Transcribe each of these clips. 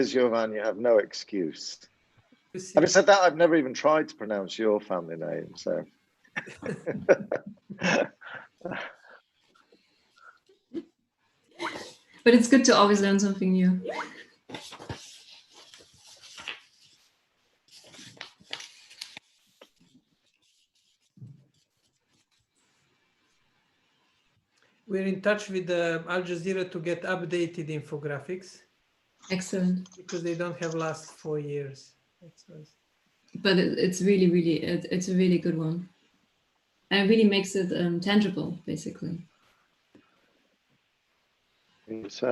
Jovan, you have no excuse. Having said that, I've never even tried to pronounce your family name, so. But it's good to always learn something new. We're in touch with Al Jazeera to get updated infographics. Excellent. Because they don't have last 4 years. But it's really, really, it's a really good one. And it really makes it tangible, basically. It's,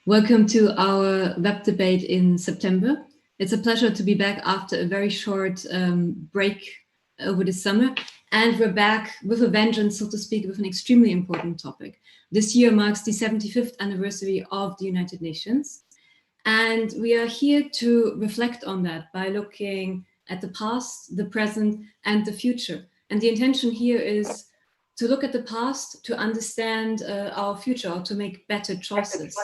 Welcome to our web debate in September. It's a pleasure to be back after a very short break over the summer. And we're back with a vengeance, so to speak, with an extremely important topic. This year marks the 75th anniversary of the United Nations. And we are here to reflect on that by looking at the past, the present, and the future. And the intention here is to look at the past, to understand our future, or to make better choices.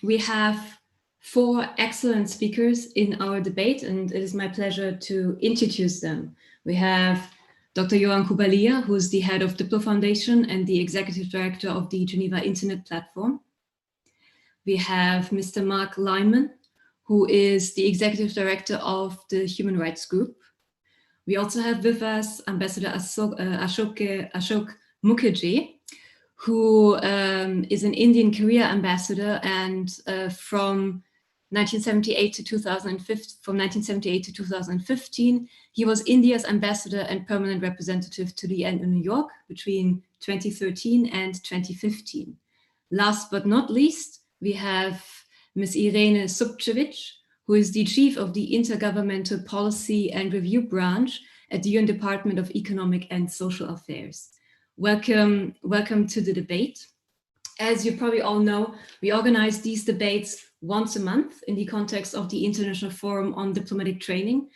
We have 4 excellent speakers in our debate, and it is my pleasure to introduce them. We have Dr. Johan Kubalia, who is the head of DiploFoundation and the executive director of the Geneva Internet Platform. We have Mr. Mark Lyman, who is the executive director of the Human Rights Group. We also have with us Ambassador Ashok Mukherjee, who is an Indian career ambassador, and from 1978 to 2015, he was India's ambassador and permanent representative to the UN in New York between 2013 and 2015. Last but not least, we have Ms. Irene Subcevic, who is the chief of the Intergovernmental Policy and Review Branch at the UN Department of Economic and Social Affairs. Welcome to the debate. As you probably all know, we organize these debates once a month in the context of the International Forum on Diplomatic Training.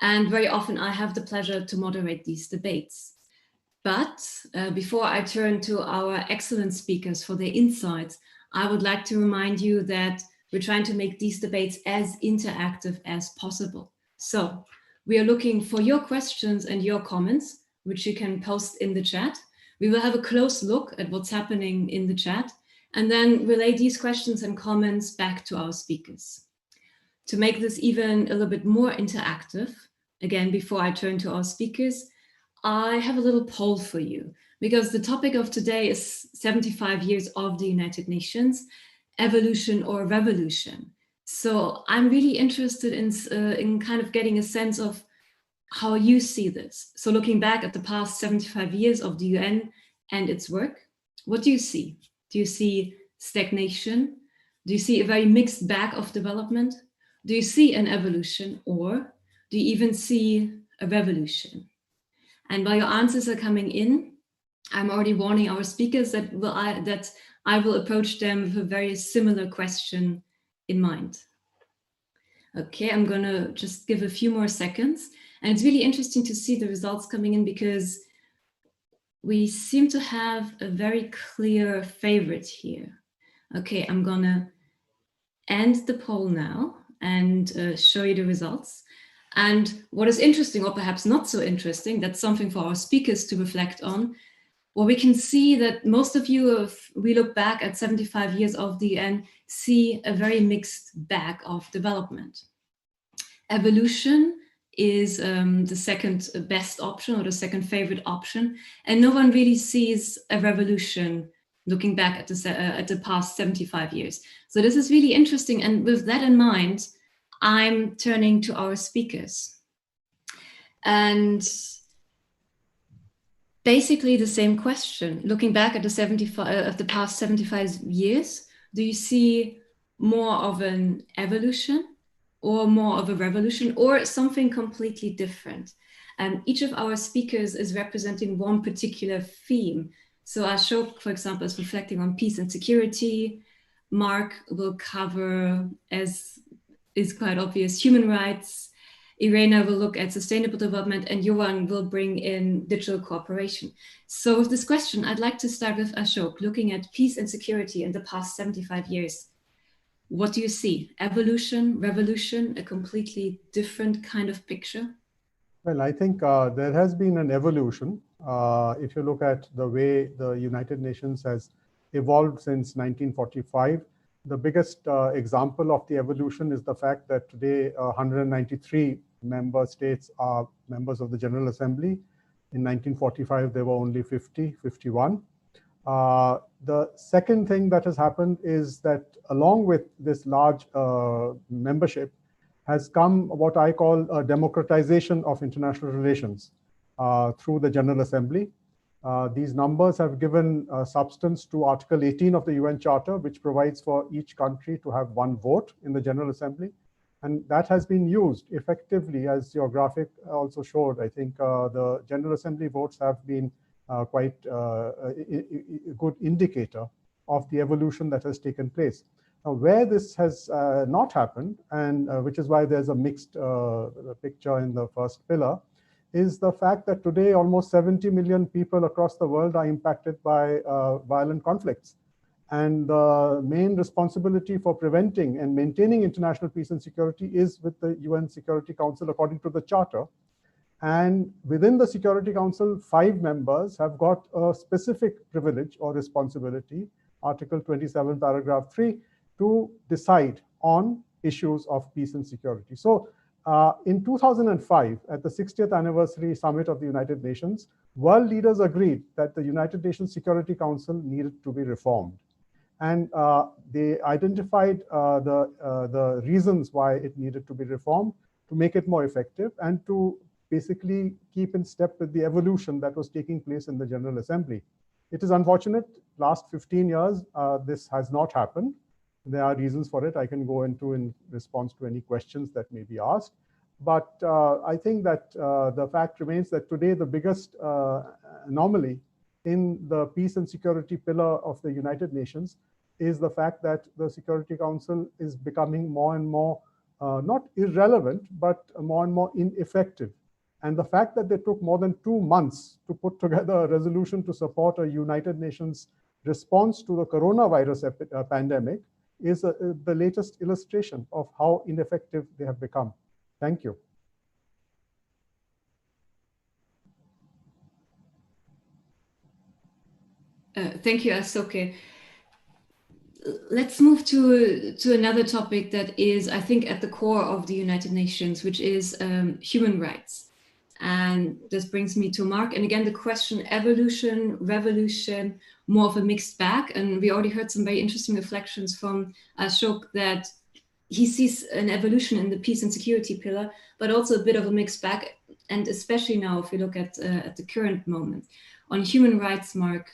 And very often I have the pleasure to moderate these debates. But before I turn to our excellent speakers for their insights, I would like to remind you that we're trying to make these debates as interactive as possible. So we are looking for your questions and your comments, which you can post in the chat. We will have a close look at what's happening in the chat and then relay these questions and comments back to our speakers. To make this even a little bit more interactive, again, before I turn to our speakers, I have a little poll for you, because the topic of today is 75 years of the United Nations, evolution or revolution. So I'm really interested in kind of getting a sense of how you see this. So looking back at the past 75 years of the UN and its work, what do you see? Do you see stagnation? Do you see a very mixed bag of development? Do you see an evolution, or do you even see a revolution? And while your answers are coming in, I'm already warning our speakers that I will approach them with a very similar question in mind. Okay, I'm gonna just give a few more seconds. And it's really interesting to see the results coming in, because we seem to have a very clear favorite here. Okay, I'm gonna end the poll now and show you the results. And what is interesting, or perhaps not so interesting, that's something for our speakers to reflect on. Well, we can see that most of you, if we look back at 75 years of the UN, see a very mixed bag of development. Evolution is the second best option, or the second favorite option, and no one really sees a revolution looking back at the past 75 years. So this is really interesting, and with that in mind, I'm turning to our speakers. And basically the same question, looking back at the past 75 years, do you see more of an evolution or more of a revolution, or something completely different? And each of our speakers is representing one particular theme. So Ashok, for example, is reflecting on peace and security. Mark will cover, as is quite obvious, human rights. Irena will look at sustainable development, and Johan will bring in digital cooperation. So with this question, I'd like to start with Ashok, looking at peace and security in the past 75 years. What do you see? Evolution, revolution, a completely different kind of picture? Well, I think there has been an evolution. If you look at the way the United Nations has evolved since 1945, the biggest example of the evolution is the fact that today 193 member states are members of the General Assembly. In 1945, there were only 51. The second thing that has happened is that along with this large membership has come what I call a democratization of international relations through the General Assembly. These numbers have given substance to Article 18 of the UN Charter, which provides for each country to have one vote in the General Assembly. And that has been used effectively, as your graphic also showed. I think the General Assembly votes have been quite a good indicator of the evolution that has taken place. Now, where this has not happened, and which is why there's a mixed picture in the first pillar, is the fact that today almost 70 million people across the world are impacted by violent conflicts. And the main responsibility for preventing and maintaining international peace and security is with the UN Security Council, according to the Charter. And within the Security Council, 5 members have got a specific privilege or responsibility, Article 27, paragraph 3, to decide on issues of peace and security. So in 2005, at the 60th anniversary summit of the United Nations, world leaders agreed that the United Nations Security Council needed to be reformed. And they identified the reasons why it needed to be reformed, to make it more effective, and to basically keep in step with the evolution that was taking place in the General Assembly. It is unfortunate, last 15 years, this has not happened. There are reasons for it I can go into in response to any questions that may be asked. But I think that the fact remains that today the biggest anomaly in the peace and security pillar of the United Nations is the fact that the Security Council is becoming more and more, not irrelevant, but more and more ineffective. And the fact that they took more than 2 months to put together a resolution to support a United Nations response to the coronavirus pandemic is the latest illustration of how ineffective they have become. Thank you. Thank you, Asoke. Let's move to another topic that is, I think, at the core of the United Nations, which is human rights. And this brings me to Mark. And again, the question, evolution, revolution, more of a mixed bag. And we already heard some very interesting reflections from Ashok that he sees an evolution in the peace and security pillar, but also a bit of a mixed bag. And especially now, if we look at the current moment. On human rights, Mark,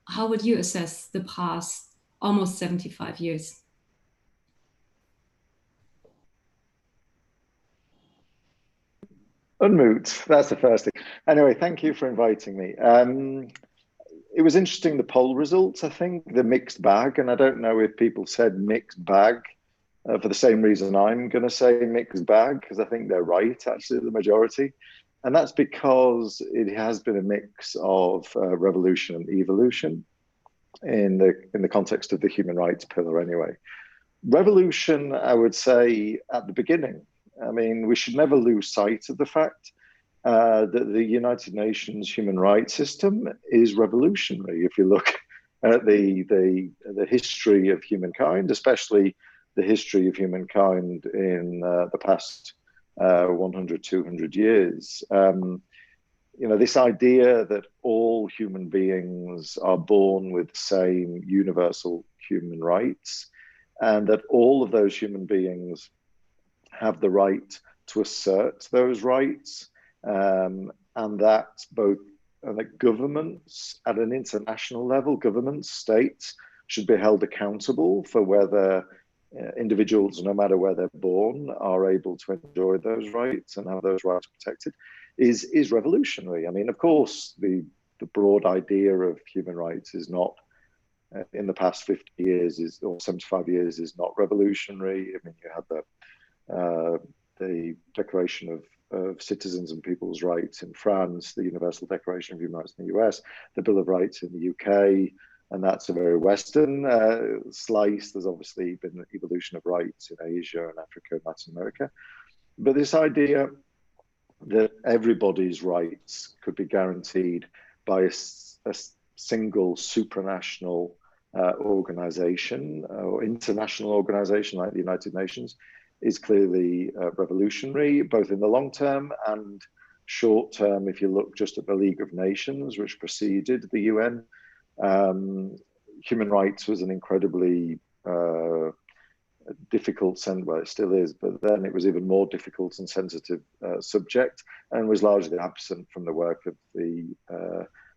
how would you assess the past almost 75 years? Unmute, that's the first thing. Anyway, thank you for inviting me. It was interesting, the poll results, I think, the mixed bag, and I don't know if people said mixed bag for the same reason I'm going to say mixed bag, because I think they're right, actually, the majority. And that's because it has been a mix of revolution and evolution in the context of the human rights pillar anyway. Revolution, I would say, at the beginning. I mean, we should never lose sight of the fact that the United Nations human rights system is revolutionary. If you look at the history of humankind, especially the history of humankind in the past 100, 200 years, you know, this idea that all human beings are born with the same universal human rights, and that all of those human beings have the right to assert those rights, and that governments at an international level, governments, states, should be held accountable for whether individuals, no matter where they're born, are able to enjoy those rights and have those rights protected, is revolutionary. I mean, of course, the broad idea of human rights is not, in the past 50 years or 75 years, is not revolutionary. I mean, you had the Declaration of Citizens and People's Rights in France, the Universal Declaration of Human Rights in the US, the Bill of Rights in the UK, and that's a very Western slice. There's obviously been an evolution of rights in Asia and Africa and Latin America. But this idea that everybody's rights could be guaranteed by a single supranational organization or international organization like the United Nations is clearly revolutionary, both in the long term and short term. If you look just at the League of Nations, which preceded the UN, human rights was an incredibly difficult, well, it still is, but then it was even more difficult and sensitive subject, and was largely absent from the work of the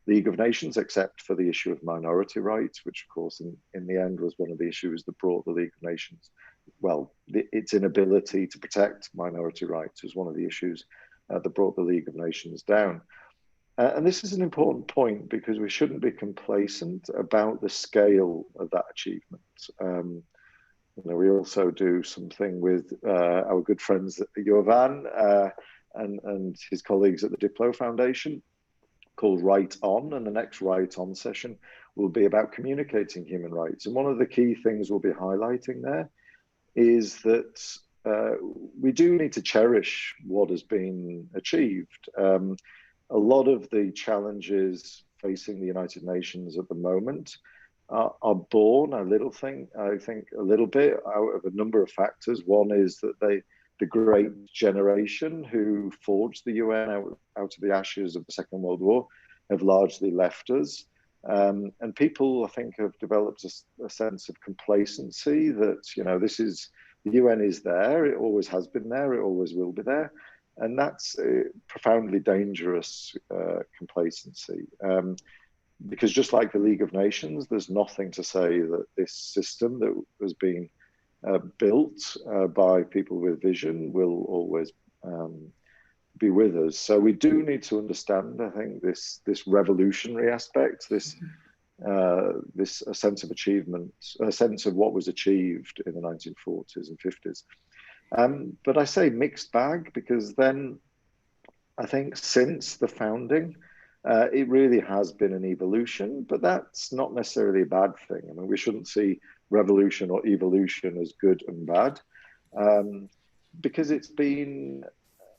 League of Nations, except for the issue of minority rights, which of course in the end was one of the issues that brought the League of Nations, well, its inability to protect minority rights was one of the issues that brought the League of Nations down. And this is an important point because we shouldn't be complacent about the scale of that achievement. You know, we also do something with our good friends at Jovan and his colleagues at the DiploFoundation called Right On, and the next Right On session will be about communicating human rights. And one of the key things we'll be highlighting there is that we do need to cherish what has been achieved. A lot of the challenges facing the United Nations at the moment are born I think a little bit out of a number of factors. One is that the great generation who forged the UN out of the ashes of the Second World War have largely left us. And people, I think, have developed a sense of complacency that, you know, the UN is there, it always has been there, it always will be there. And that's a profoundly dangerous complacency. Because just like the League of Nations, there's nothing to say that this system that was being built by people with vision will always be with us. So we do need to understand, I think, this revolutionary aspect, this a sense of achievement, a sense of what was achieved in the 1940s and 50s. But I say mixed bag because then I think since the founding, it really has been an evolution, but that's not necessarily a bad thing. I mean, we shouldn't see revolution or evolution as good and bad, because it's been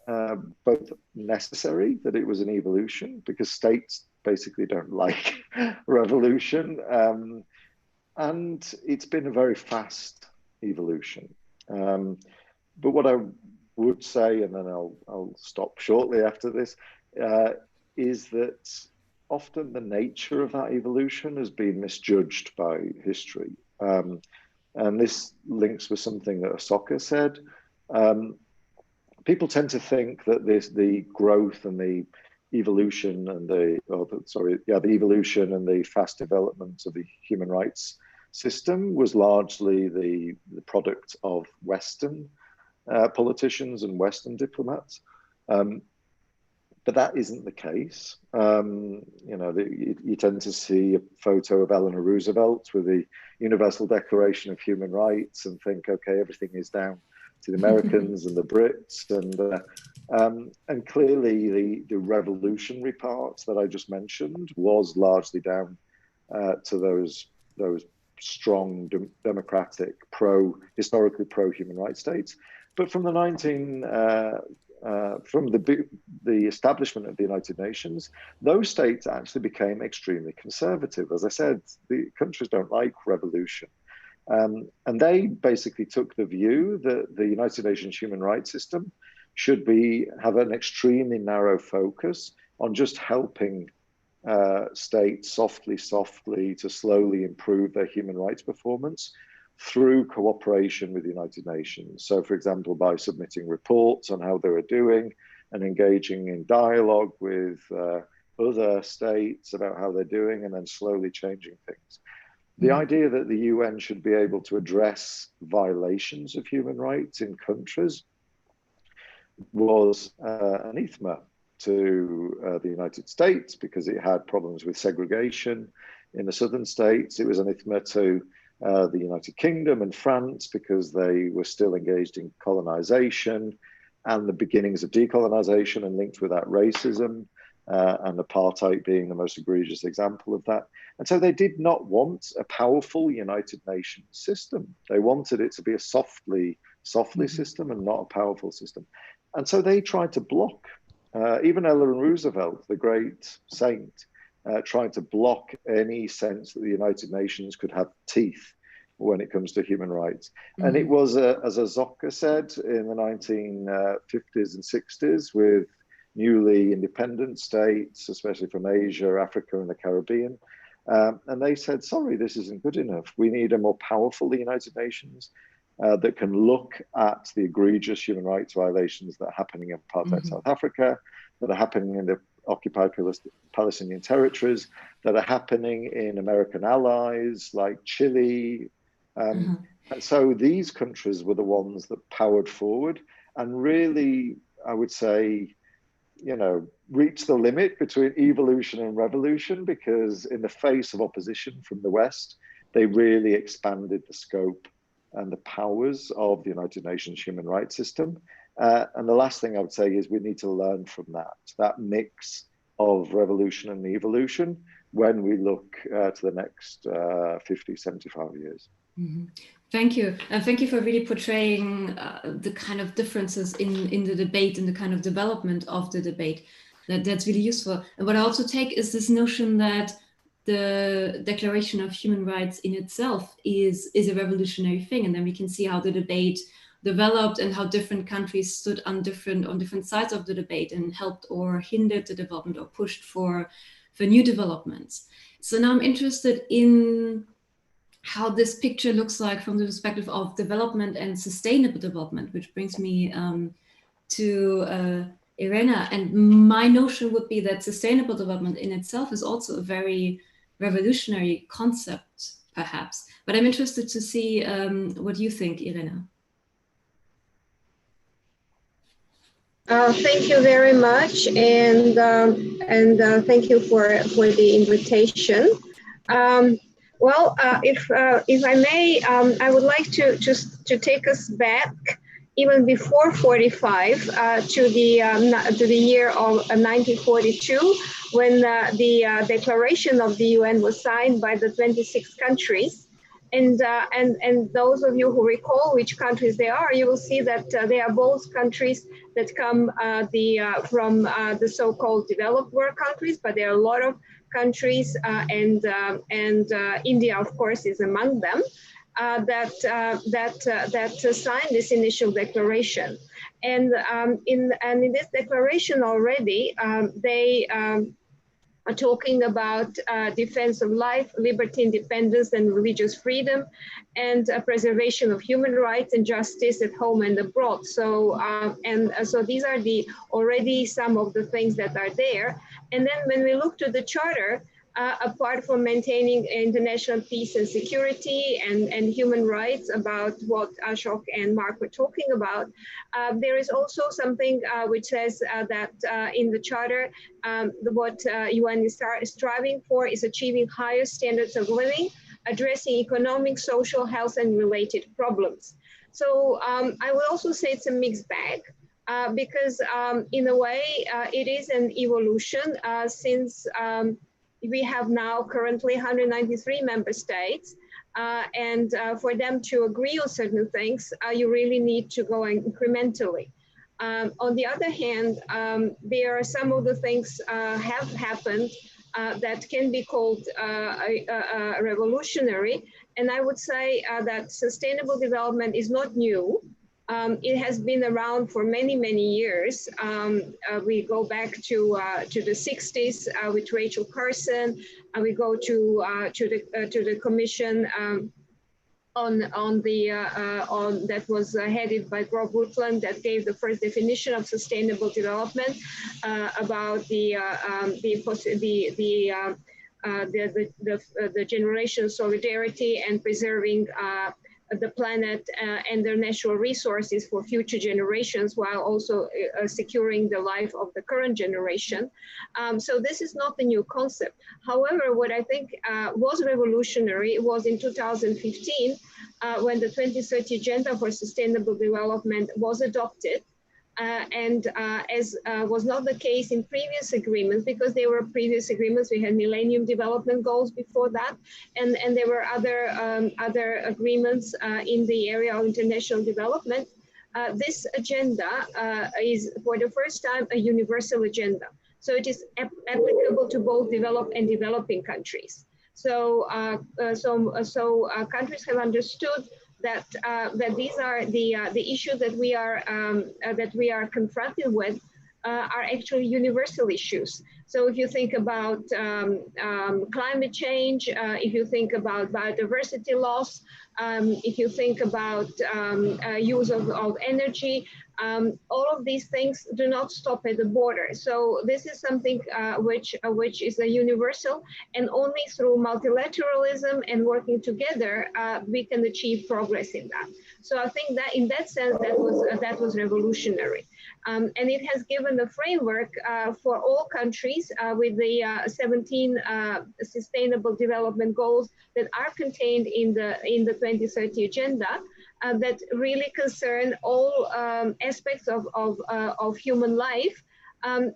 both necessary that it was an evolution, because states basically don't like revolution, and it's been a very fast evolution. But what I would say, and then I'll stop shortly after this, is that often the nature of that evolution has been misjudged by history. And this links with something that Asoka said. People tend to think that the growth and the evolution and the evolution and the fast development of the human rights system was largely the product of Western politicians and Western diplomats. But that isn't the case. You know, you tend to see a photo of Eleanor Roosevelt with the Universal Declaration of Human Rights and think, okay, everything is down to the Americans and the Brits. And And clearly the revolutionary part that I just mentioned was largely down to those strong democratic historically pro-human rights states. But from the establishment of the United Nations, those states actually became extremely conservative. As I said, the countries don't like revolution. And they basically took the view that the United Nations human rights system should have an extremely narrow focus on just helping states softly to slowly improve their human rights performance through cooperation with the United Nations. So, for example, by submitting reports on how they were doing and engaging in dialogue with other states about how they're doing, and then slowly changing things. The idea that the UN should be able to address violations of human rights in countries was anathema to the United States because it had problems with segregation in the southern states. It was anathema to the United Kingdom and France because they were still engaged in colonization and the beginnings of decolonization, and linked with that racism and apartheid being the most egregious example of that. And so they did not want a powerful United Nations system. They wanted it to be a softly system and not a powerful system. And so they tried to block, even Eleanor Roosevelt, the great saint, tried to block any sense that the United Nations could have teeth when it comes to human rights. And it was, as Azoka said, in the 1950s and 60s with newly independent states, especially from Asia, Africa, and the Caribbean. And they said, sorry, this isn't good enough. We need a more powerful United Nations that can look at the egregious human rights violations that are happening in apartheid South Africa, that are happening in the occupied Palestinian territories, that are happening in American allies like Chile. And so these countries were the ones that powered forward and really, I would say, reached the limit between evolution and revolution, because in the face of opposition from the West, they really expanded the scope and the powers of the United Nations human rights system. And the last thing I would say is we need to learn from that mix of revolution and evolution when we look to the next 50, 75 years. Thank you. And thank you for really portraying the kind of differences in the debate and the kind of development of the debate. That's really useful. And what I also take is this notion that the Declaration of Human Rights in itself is a revolutionary thing. And then we can see how the debate developed and how different countries stood on different sides of the debate and helped or hindered the development or pushed for new developments. So now I'm interested in how this picture looks like from the perspective of development and sustainable development, which brings me to Irena. And my notion would be that sustainable development in itself is also a very revolutionary concept, perhaps. But I'm interested to see what you think, Irena. Thank you very much, and thank you for the invitation. Well, if I may, I would like to just take us back even before 45 to the year of 1942, when the Declaration of the UN was signed by the 26 countries. And those of you who recall which countries they are, you will see that they are both countries that come from the so-called developed world countries, but there are a lot of countries, and India, of course, is among them, that signed this initial declaration. And in this declaration already, they are talking about defense of life, liberty, independence, and religious freedom, and preservation of human rights and justice at home and abroad. So, so these are already some of the things that are there. And then when we look to the charter, apart from maintaining international peace and security and human rights, about what Ashok and Mark were talking about, there is also something which says that in the charter, what UN is striving for is achieving higher standards of living, addressing economic, social, health, and related problems. So I would also say it's a mixed bag. because in a way it is an evolution since we have now currently 193 member states. And for them to agree on certain things, you really need to go incrementally. On the other hand, there are some of the things have happened that can be called revolutionary. And I would say that sustainable development is not new. It has been around for many, many years. We go back to the 60s with Rachel Carson. We go to the commission that was headed by Rob Rutland, that gave the first definition of sustainable development about the generational solidarity and preserving the planet and their natural resources for future generations, while also securing the life of the current generation. So this is not a new concept. However, what I think was revolutionary was in 2015, when the 2030 Agenda for Sustainable Development was adopted. As was not the case in previous agreements, because there were previous agreements, we had Millennium Development Goals before that, and there were other agreements in the area of international development. This agenda is for the first time a universal agenda. So it is applicable to both developed and developing countries. So, countries have understood that these are the issues that we are confronted with are actually universal issues. So if you think about climate change, if you think about biodiversity loss, if you think about use of energy, all of these things do not stop at the border. So this is something which is a universal, and only through multilateralism and working together we can achieve progress in that. So I think that in that sense that was revolutionary, and it has given a framework for all countries with the 17 Sustainable Development Goals that are contained in the 2030 Agenda. That really concern all aspects of human life. And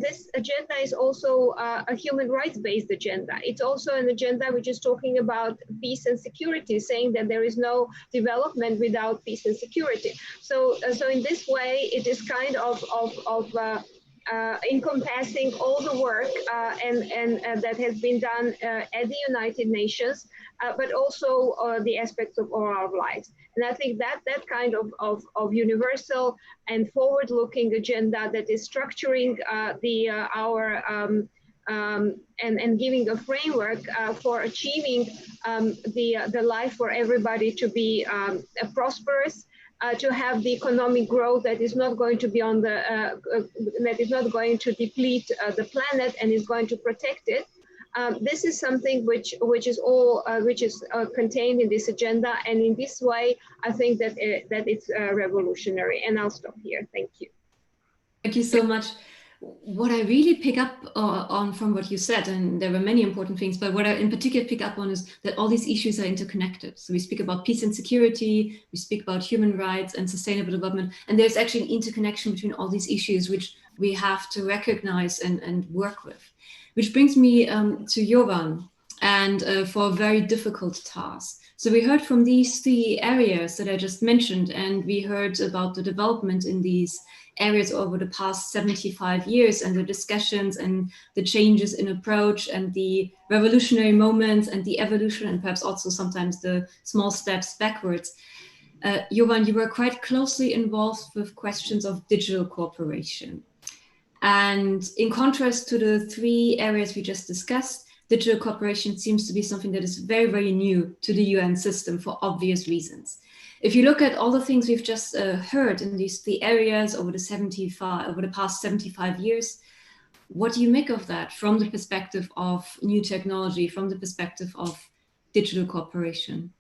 this agenda is also a human rights-based agenda. It's also an agenda which is talking about peace and security, saying that there is no development without peace and security. So in this way, it is kind of encompassing all the work and that has been done at the United Nations, but also the aspects of all our lives. And I think that kind of universal and forward-looking agenda that is structuring and giving a framework for achieving the life for everybody to be prosperous, to have the economic growth that is not going to be on the that is not going to deplete the planet and is going to protect it. This is something which is contained in this agenda, and in this way, I think that it's revolutionary. And I'll stop here. Thank you. Thank you so much. What I really pick up on from what you said, and there were many important things, but what I in particular pick up on is that all these issues are interconnected. So we speak about peace and security, we speak about human rights and sustainable development, and there's actually an interconnection between all these issues which we have to recognize and work with. Which brings me to Jovan, and for a very difficult task. So we heard from these three areas that I just mentioned, and we heard about the development in these areas over the past 75 years and the discussions and the changes in approach and the revolutionary moments and the evolution and perhaps also sometimes the small steps backwards. Jovan, you were quite closely involved with questions of digital cooperation. And in contrast to the three areas we just discussed, digital cooperation seems to be something that is very, very new to the UN system for obvious reasons. If you look at all the things we've just heard in these three areas over the past 75 years, what do you make of that from the perspective of new technology, from the perspective of digital cooperation?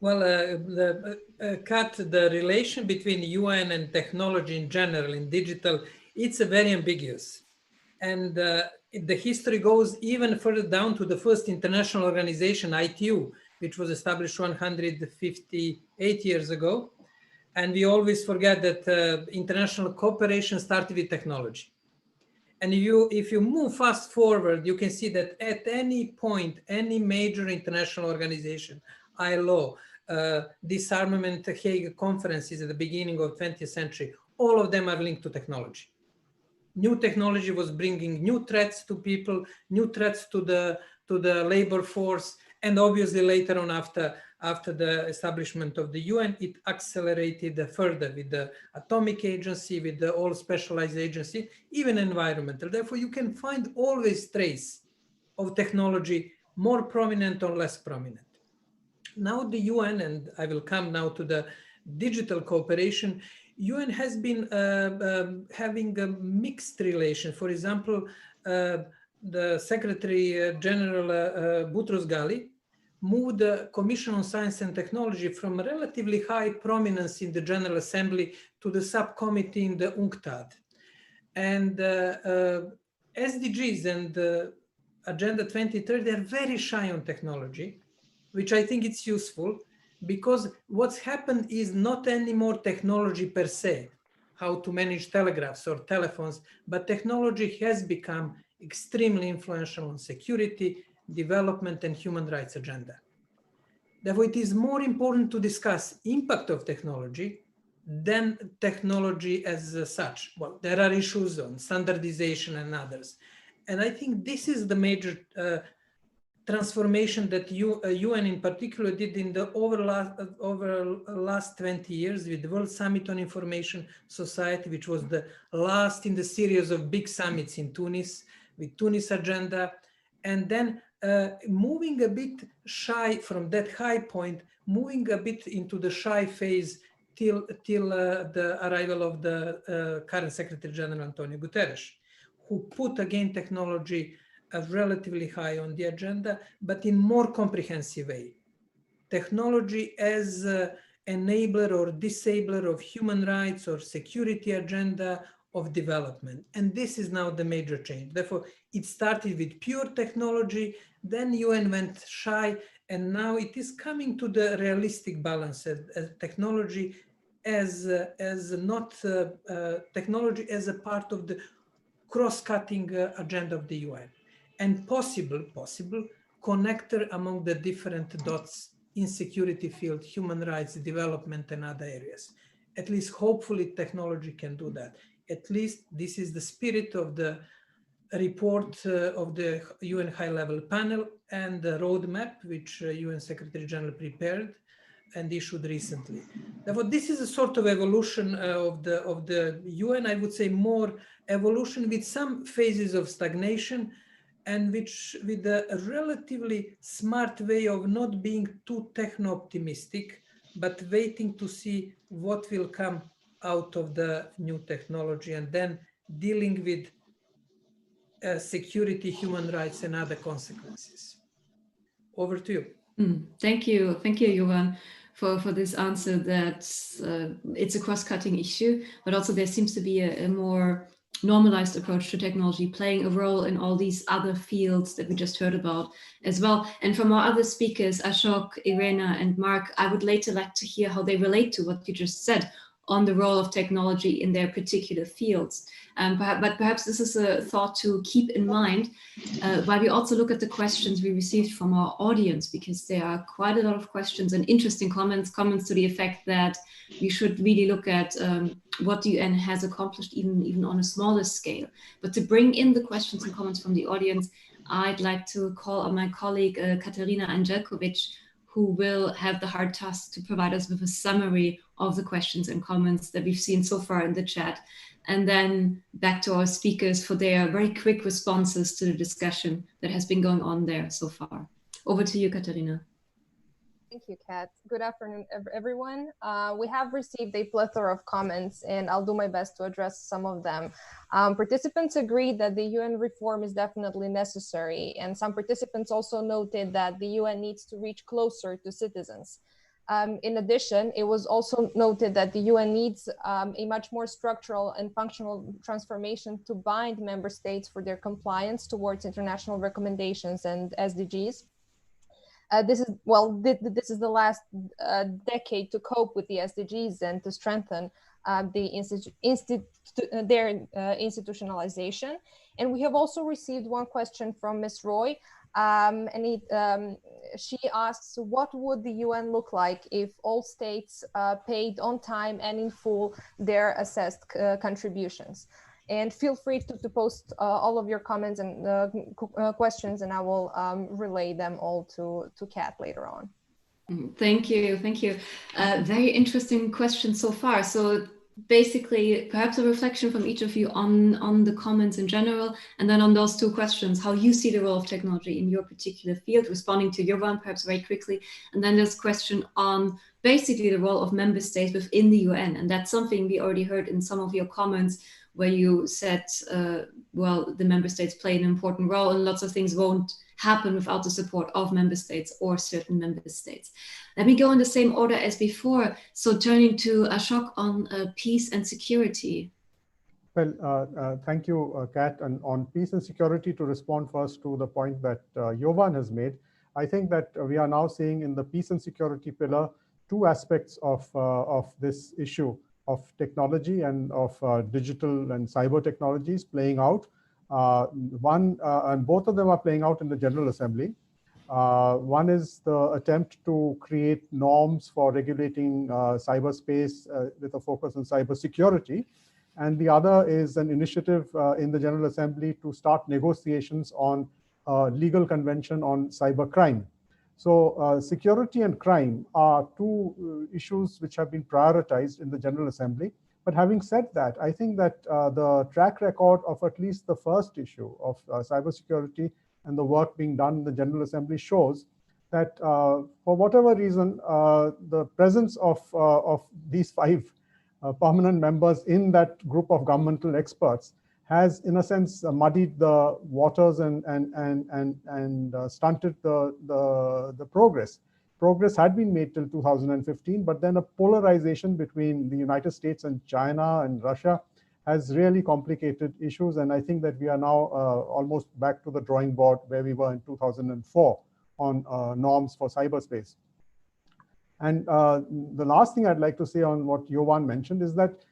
Well, Kat, the relation between UN and technology in general, in digital, it's very ambiguous. And the history goes even further down to the first international organization, ITU, which was established 158 years ago. And we always forget that international cooperation started with technology. And if you move fast forward, you can see that at any point, any major international organization, ILO, disarmament Hague conferences at the beginning of 20th century, all of them are linked to technology. New technology was bringing new threats to people, new threats to the labor force, and obviously later on after the establishment of the UN, it accelerated further with the atomic agency, with the all specialized agency, even environmental. Therefore, you can find always trace of technology, more prominent or less prominent. Now the UN, and I will come now to the digital cooperation, UN has been having a mixed relation. For example, the Secretary General Boutros Ghali moved the Commission on Science and Technology from a relatively high prominence in the General Assembly to the subcommittee in the UNCTAD. And SDGs and Agenda 2030 are very shy on technology, which I think it's useful, because what's happened is not anymore technology per se, how to manage telegraphs or telephones, but technology has become extremely influential on security, development, and human rights agenda. Therefore, it is more important to discuss impact of technology than technology as such. Well, there are issues on standardization and others. And I think this is the major transformation that UN in particular did in the over last 20 years with the World Summit on Information Society, which was the last in the series of big summits in Tunis, with Tunis agenda, and then moving a bit shy from that high point, moving a bit into the shy phase till the arrival of the current Secretary General Antonio Guterres, who put again technology relatively high on the agenda, but in more comprehensive way. Technology as enabler or disabler of human rights or security agenda of development. And this is now the major change. Therefore, it started with pure technology, then UN went shy, and now it is coming to the realistic balance as technology as not technology as a part of the cross-cutting agenda of the UN, and possible connector among the different dots in security field, human rights, development, and other areas. At least hopefully technology can do that. At least this is the spirit of the report of the UN high-level panel and the roadmap which UN Secretary General prepared and issued recently. Therefore, this is a sort of evolution of the UN, I would say more evolution with some phases of stagnation, and which with a relatively smart way of not being too techno-optimistic, but waiting to see what will come out of the new technology, and then dealing with security, human rights, and other consequences. Over to you. Thank you, Jovan, for this answer. That it's a cross-cutting issue, but also there seems to be a more normalized approach to technology playing a role in all these other fields that we just heard about as well. And from our other speakers, Ashok, Irena, and Mark, I would later like to hear how they relate to what you just said on the role of technology in their particular fields. But perhaps this is a thought to keep in mind while we also look at the questions we received from our audience, because there are quite a lot of questions and interesting comments to the effect that we should really look at what the UN has accomplished even on a smaller scale. But to bring in the questions and comments from the audience, I'd like to call on my colleague Katarina Angelkovic, who will have the hard task to provide us with a summary of the questions and comments that we've seen so far in the chat. And then back to our speakers for their very quick responses to the discussion that has been going on there so far. Over to you, Katarina. Thank you, Kat. Good afternoon, everyone. We have received a plethora of comments, and I'll do my best to address some of them. Participants agreed that the UN reform is definitely necessary, and some participants also noted that the UN needs to reach closer to citizens. In addition, it was also noted that the UN needs a much more structural and functional transformation to bind member states for their compliance towards international recommendations and SDGs. this is the last decade to cope with the SDGs and to strengthen their institutionalization. And we have also received one question from Ms. Roy, she asks, what would the UN look like if all states paid on time and in full their assessed contributions? And feel free to post all of your comments and questions, and I will relay them all to Kat later on. Thank you. Very interesting question so far. So basically, perhaps a reflection from each of you on the comments in general, and then on those two questions, how you see the role of technology in your particular field, responding to your one perhaps very quickly. And then there's a question on basically the role of member states within the UN. And that's something we already heard in some of your comments, where you said, well, the member states play an important role and lots of things won't happen without the support of member states or certain member states. Let me go in the same order as before. So turning to Ashok on peace and security. Well, thank you, Kat. And on peace and security, to respond first to the point that Jovan has made, I think that we are now seeing in the peace and security pillar two aspects of this issue of technology and of digital and cyber technologies playing out. And both of them are playing out in the General Assembly. One is the attempt to create norms for regulating cyberspace with a focus on cybersecurity. And the other is an initiative in the General Assembly to start negotiations on legal convention on cybercrime. So security and crime are two issues which have been prioritized in the General Assembly. But having said that, I think that the track record of at least the first issue of cybersecurity and the work being done in the General Assembly shows that for whatever reason, the presence of these 5 permanent members in that group of governmental experts has, in a sense, muddied the waters and stunted the progress. Progress had been made till 2015, but then a polarization between the United States and China and Russia has really complicated issues. And I think that we are now almost back to the drawing board where we were in 2004 on norms for cyberspace. And the last thing I'd like to say on what Jovan mentioned is that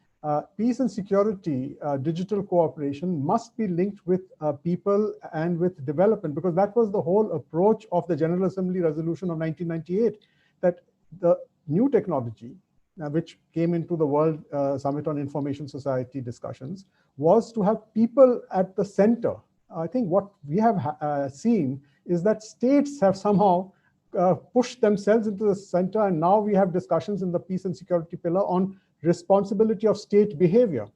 peace and security, digital cooperation must be linked with people and with development, because that was the whole approach of the General Assembly resolution of 1998, that the new technology, which came into the World Summit on Information Society discussions, was to have people at the center. I think what we have seen is that states have somehow pushed themselves into the center, and now we have discussions in the peace and security pillar on responsibility of state behavior,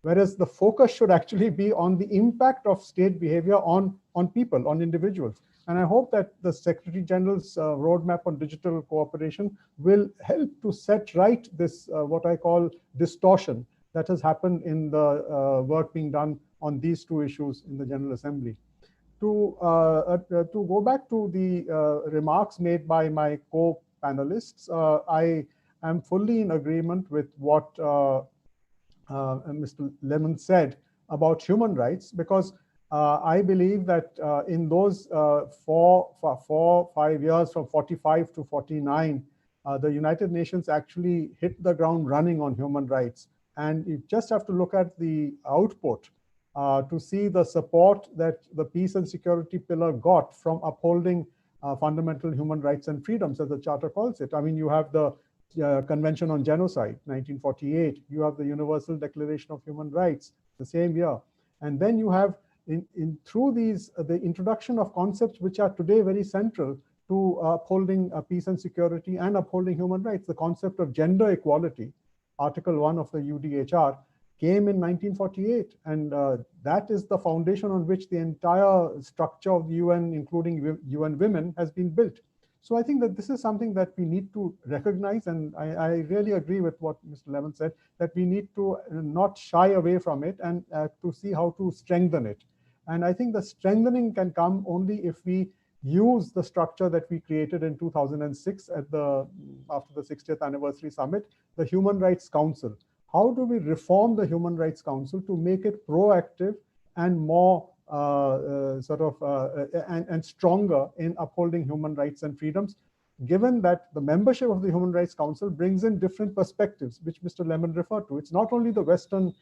whereas the focus should actually be on the impact of state behavior on people, on individuals. And I hope that the Secretary General's roadmap on digital cooperation will help to set right this, what I call distortion that has happened in the work being done on these two issues in the General Assembly. To go back to the remarks made by my co-panelists, I am fully in agreement with what Mr. Lemon said about human rights, because I believe that in those 5 years from 45 to 49, the United Nations actually hit the ground running on human rights. And you just have to look at the output to see the support that the peace and security pillar got from upholding fundamental human rights and freedoms, as the Charter calls it. I mean, you have the Convention on Genocide, 1948. You have the Universal Declaration of Human Rights, the same year. And then you have, through these, the introduction of concepts which are today very central to upholding peace and security and upholding human rights. The concept of gender equality, Article 1 of the UDHR, came in 1948. And that is the foundation on which the entire structure of the UN, including UN Women, has been built. So I think that this is something that we need to recognize, and I really agree with what Mr. Lemon said, that we need to not shy away from it and to see how to strengthen it. And I think the strengthening can come only if we use the structure that we created in 2006 after the 60th anniversary summit, the Human Rights Council. How do we reform the Human Rights Council to make it proactive and more and stronger in upholding human rights and freedoms, given that the membership of the Human Rights Council brings in different perspectives, which Mr. Lemon referred to. It's not only the Western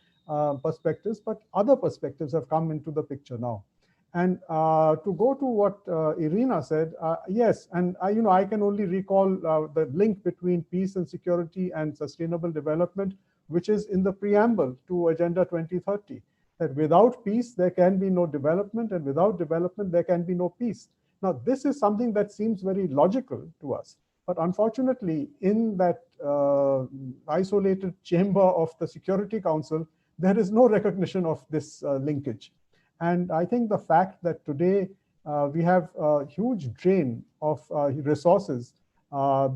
perspectives, but other perspectives have come into the picture now. And to go to what Irina said, yes, and I can only recall the link between peace and security and sustainable development, which is in the preamble to Agenda 2030, that without peace, there can be no development, and without development, there can be no peace. Now, this is something that seems very logical to us, but unfortunately, in that isolated chamber of the Security Council, there is no recognition of this linkage. And I think the fact that today we have a huge drain of resources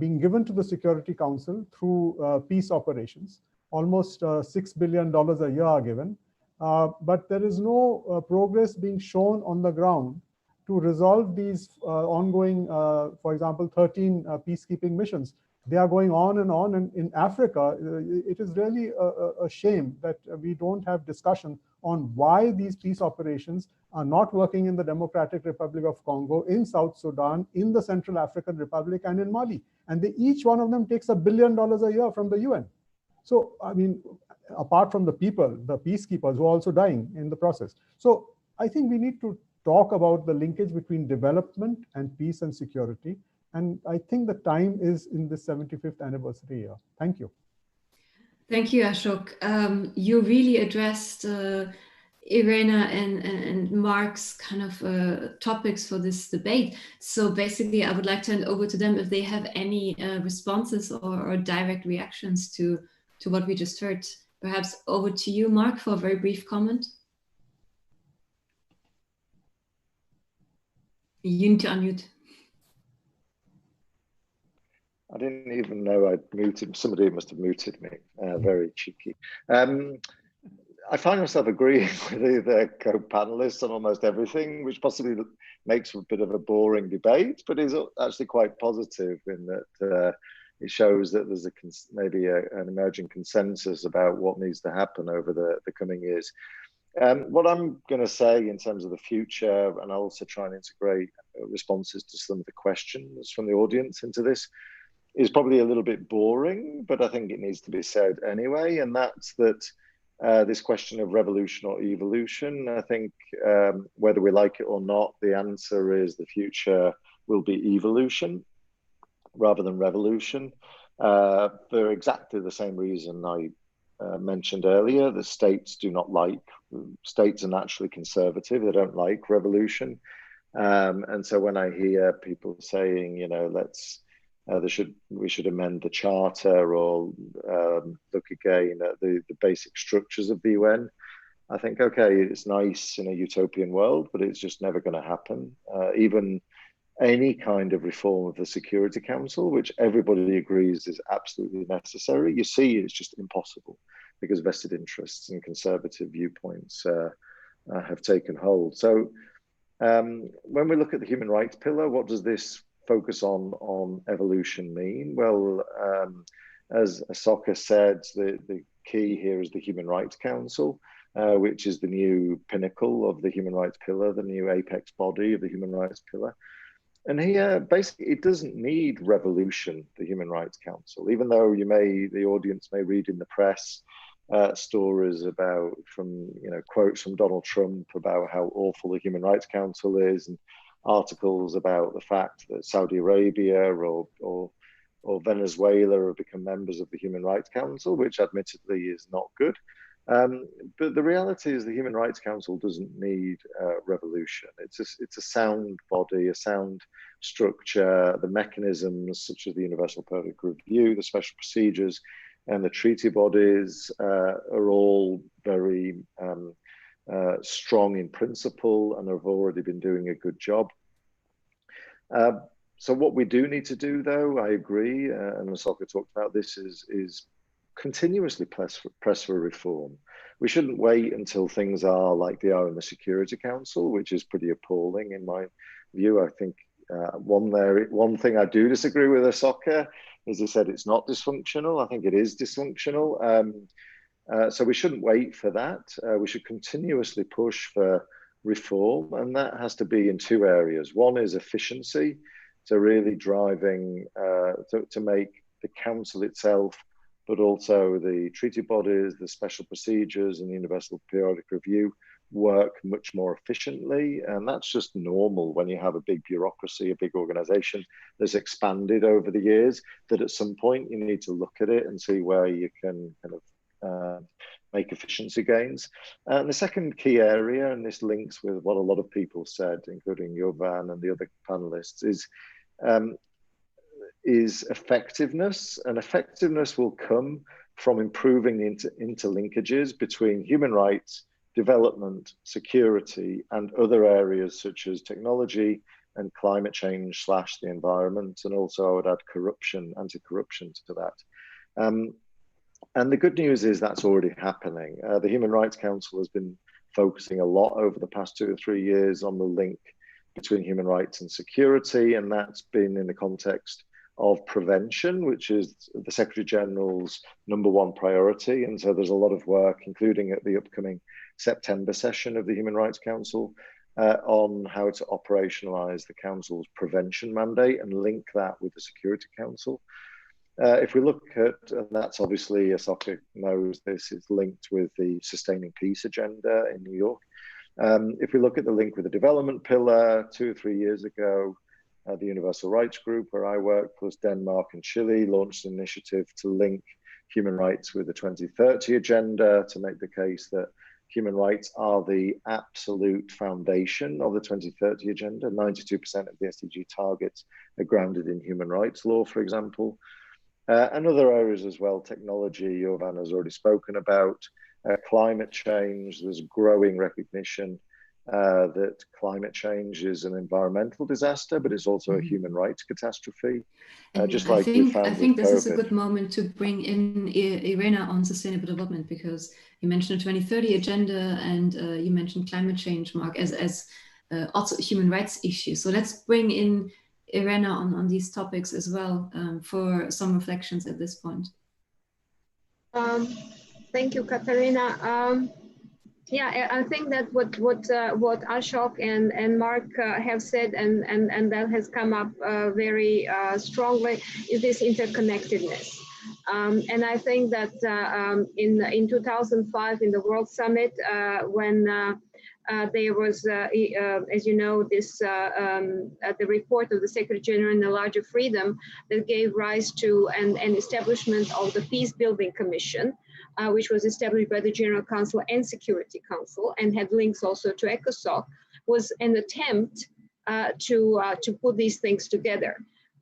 being given to the Security Council through peace operations, almost $6 billion a year are given, but there is no progress being shown on the ground to resolve these ongoing, for example, 13 peacekeeping missions. They are going on, and in Africa, it is really a shame that we don't have discussion on why these peace operations are not working in the Democratic Republic of Congo, in South Sudan, in the Central African Republic, and in Mali. And each one of them takes $1 billion a year from the UN. So, I mean, apart from the people, the peacekeepers who are also dying in the process. So I think we need to talk about the linkage between development and peace and security. And I think the time is in the 75th anniversary year. Thank you. Thank you, Ashok. You really addressed Irina and Mark's kind of topics for this debate. So basically, I would like to hand over to them if they have any responses or direct reactions to what we just heard. Perhaps over to you, Mark, for a very brief comment. You need to unmute. I didn't even know I'd muted. Somebody must have muted me. Very cheeky. I find myself agreeing with the co-panelists on almost everything, which possibly makes a bit of a boring debate, but is actually quite positive in that it shows that there's maybe an emerging consensus about what needs to happen over the coming years. What I'm going to say in terms of the future, and I'll also try and integrate responses to some of the questions from the audience into this, is probably a little bit boring, but I think it needs to be said anyway. And that's that this question of revolution or evolution, I think whether we like it or not, the answer is the future will be evolution rather than revolution, for exactly the same reason I mentioned earlier. The states are naturally conservative. They don't like revolution. And so when I hear people saying, you know, we should amend the charter or look again at the basic structures of the UN, I think, okay, it's nice in a utopian world, but it's just never going to happen. Even any kind of reform of the Security Council, which everybody agrees is absolutely necessary, you see it's just impossible because vested interests and conservative viewpoints have taken hold. So when we look at the human rights pillar, what does this focus on evolution mean? Well, as Asoka said, the key here is the Human Rights Council, which is the new pinnacle of the human rights pillar, the new apex body of the human rights pillar. And here, basically, it doesn't need revolution, the Human Rights Council, even though the audience may read in the press stories about, quotes from Donald Trump about how awful the Human Rights Council is, and articles about the fact that Saudi Arabia or Venezuela have become members of the Human Rights Council, which admittedly is not good. But the reality is the Human Rights Council doesn't need revolution. It's a sound body, a sound structure. The mechanisms such as the Universal Periodic Review, the special procedures, and the treaty bodies are all very strong in principle and have already been doing a good job. So what we do need to do, though, I agree, and Asoka talked about this, is continuously press for reform. We shouldn't wait until things are like they are in the Security Council, which is pretty appalling in my view. I think one thing I do disagree with Asoka is he said it's not dysfunctional. I think it is dysfunctional. So we shouldn't wait for that. We should continuously push for reform, and that has to be in two areas. One is efficiency, so really driving to make the council itself, but also the treaty bodies, the special procedures and the universal periodic review work much more efficiently. And that's just normal when you have a big bureaucracy, a big organization that's expanded over the years, that at some point you need to look at it and see where you can kind of make efficiency gains. And the second key area, and this links with what a lot of people said, including Jovan and the other panelists, is effectiveness. And effectiveness will come from improving the interlinkages between human rights, development, security, and other areas such as technology and climate change / the environment. And also I would add corruption, anti-corruption to that. And the good news is that's already happening. The Human Rights Council has been focusing a lot over the past 2 or 3 years on the link between human rights and security, and that's been in the context of prevention, which is the Secretary General's #1 priority. And so there's a lot of work, including at the upcoming September session of the Human Rights Council, on how to operationalize the Council's prevention mandate and link that with the Security Council. If we look at, and that's obviously, Asoka knows this, is linked with the Sustaining Peace agenda in New York. If we look at the link with the development pillar, 2 or 3 years ago, the Universal Rights Group, where I work, plus Denmark and Chile, launched an initiative to link human rights with the 2030 agenda, to make the case that human rights are the absolute foundation of the 2030 agenda. 92% of the SDG targets are grounded in human rights law, for example. And other areas as well, technology, Jovan has already spoken about, climate change. There's growing recognition that climate change is an environmental disaster, but it's also a human rights catastrophe. Just like we found I think this COVID. is a good moment to bring in Irena on sustainable development, because you mentioned the 2030 agenda and you mentioned climate change, Mark, as also human rights issues. So let's bring in Irena on these topics as well, for some reflections at this point. Thank you, Katarina. Yeah, I think that what Ashok and Mark have said, and that has come up very strongly, is this interconnectedness. And I think that in 2005, in the World Summit, when there was, as you know, this the report of the Secretary General in the Larger Freedom that gave rise to an establishment of the Peace Building Commission, which was established by the General Council and Security Council and had links also to ECOSOC, was an attempt to put these things together.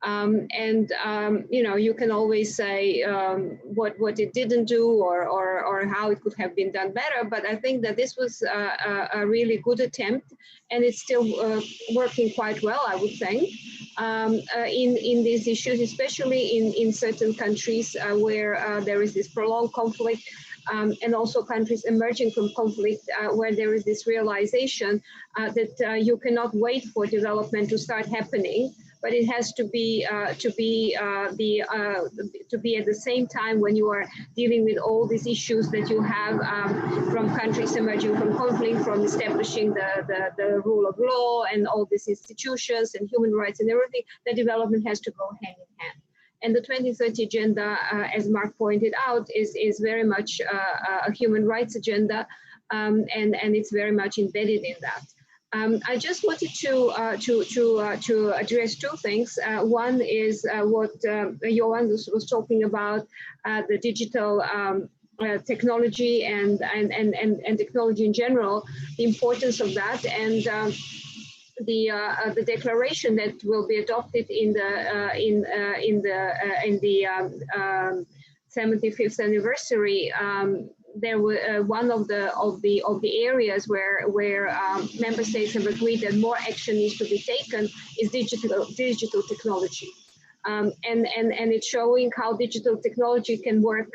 You know, you can always say what it didn't do or how it could have been done better, but I think that this was a really good attempt, and it's still working quite well, I would think, in these issues, especially in certain countries where there is this prolonged conflict, and also countries emerging from conflict, where there is this realization that you cannot wait for development to start happening, but it has to be at the same time when you are dealing with all these issues that you have from countries emerging from conflict, from establishing the rule of law and all these institutions and human rights and everything. The development has to go hand in hand. And the 2030 agenda, as Mark pointed out, is very much a human rights agenda, and it's very much embedded in that. I just wanted to address two things. One is what Johan was talking about, the digital technology and technology in general, the importance of that, and the declaration that will be adopted in the 75th anniversary. There were one of the areas where member states have agreed that more action needs to be taken is digital technology, and it's showing how digital technology can work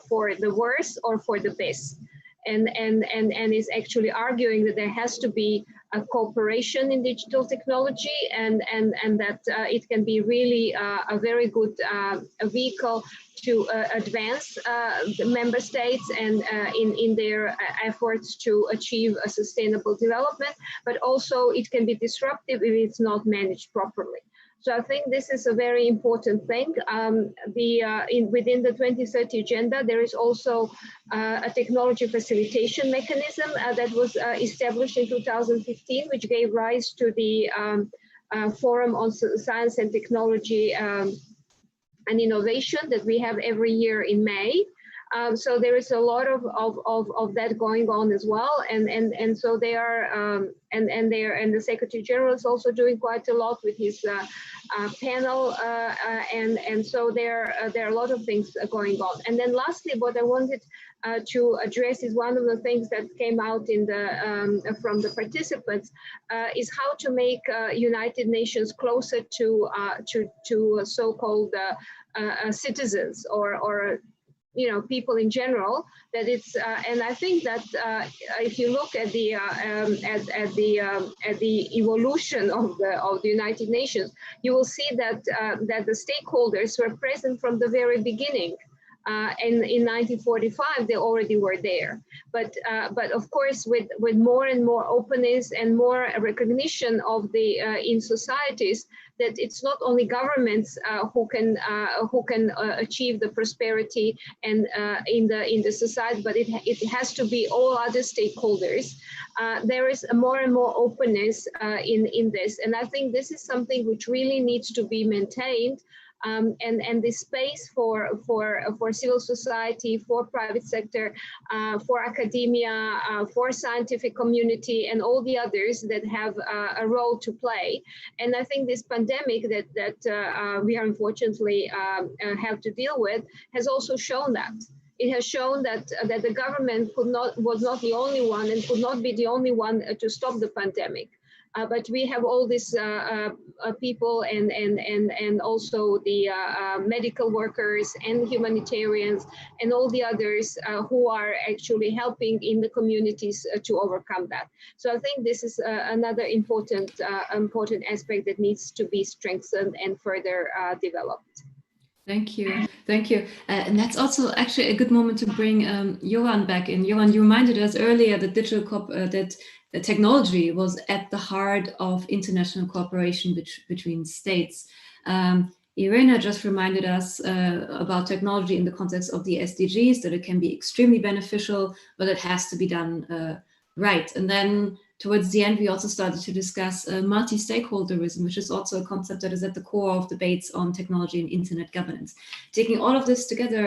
for the worse or for the best, and is actually arguing that there has to be cooperation in digital technology, and that it can be really a very good vehicle to advance the member states and in their efforts to achieve a sustainable development, but also it can be disruptive if it's not managed properly. So I think this is a very important thing. Within the 2030 agenda, there is also a technology facilitation mechanism that was established in 2015, which gave rise to the Forum on Science and Technology and Innovation that we have every year in May. So there is a lot of that going on as well, and so they are and the Secretary General is also doing quite a lot with his panel, and so there are a lot of things going on. And then lastly, what I wanted to address is one of the things that came out in the from the participants is how to make United Nations closer to so-called citizens or people in general. That it's and I think that if you look at the evolution of the United Nations, you will see that that the stakeholders were present from the very beginning. In 1945, they already were there, but of course, with more and more openness and more recognition of the in societies, that it's not only governments who can achieve the prosperity and in the society, but it has to be all other stakeholders. There is more and more openness in this, and I think this is something which really needs to be maintained. And the space for civil society, for private sector, for academia, for scientific community, and all the others that have a role to play. And I think this pandemic that we unfortunately have to deal with has also shown that. It has shown that the government was not the only one and could not be the only one to stop the pandemic. But we have all these people and also the medical workers and humanitarians and all the others who are actually helping in the communities to overcome that. So I think this is another important aspect that needs to be strengthened and further developed. Thank you. Thank you. And that's also actually a good moment to bring Johan back in. Johan, you reminded us earlier that that technology was at the heart of international cooperation between states. Irena just reminded us about technology in the context of the SDGs, that it can be extremely beneficial, but it has to be done right. And then towards the end, we also started to discuss multi-stakeholderism, which is also a concept that is at the core of debates on technology and internet governance. Taking all of this together,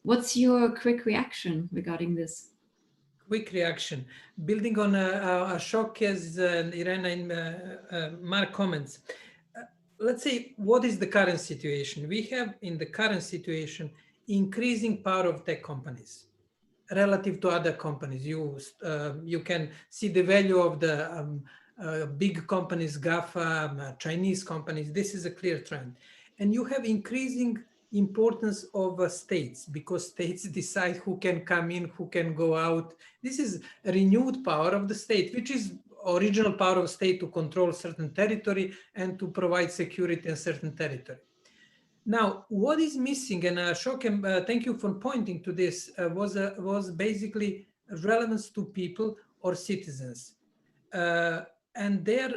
what's your quick reaction regarding this? Quick reaction, building on Ashok's and Irena and Mark comments. Let's say, what is the current situation? We have in the current situation increasing power of tech companies relative to other companies. You can see the value of the big companies, GAFA, Chinese companies. This is a clear trend. And you have increasing importance of states, because states decide who can come in, who can go out. This is a renewed power of the state, which is original power of state to control certain territory and to provide security in certain territory. Now, what is missing, and Ashok, thank you for pointing to this, was basically relevance to people or citizens. And they're